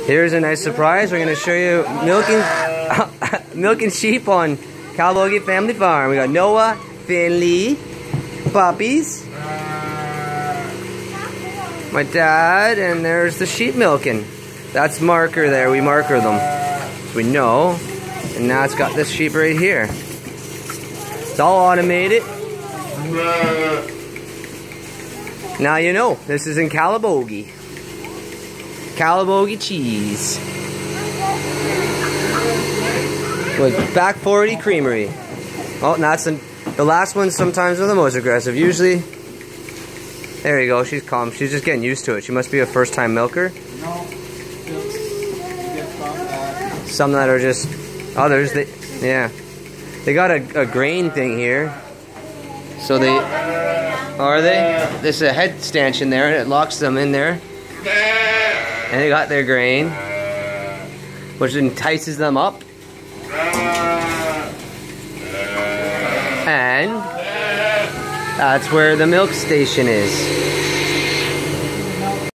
Here's a nice surprise. We're going to show you milking sheep on Calabogie Family Farm. We got Noah, Finley, puppies, my dad, and there's the sheep milking. That's marker there. We marker them so we know. And now it's got this sheep right here. It's all automated. Now you know. This is in Calabogie. Calabogie cheese. With Back 40 Creamery. Oh, and that's the last one. Sometimes are the most aggressive. Usually, there you go. She's calm. She's just getting used to it. She must be a first-time milker. No, some that are just others. Yeah, they got a grain thing here. So they are they. There's a head stanchion there, and it locks them in there. And they got their grain, which entices them up. And that's where the milk station is.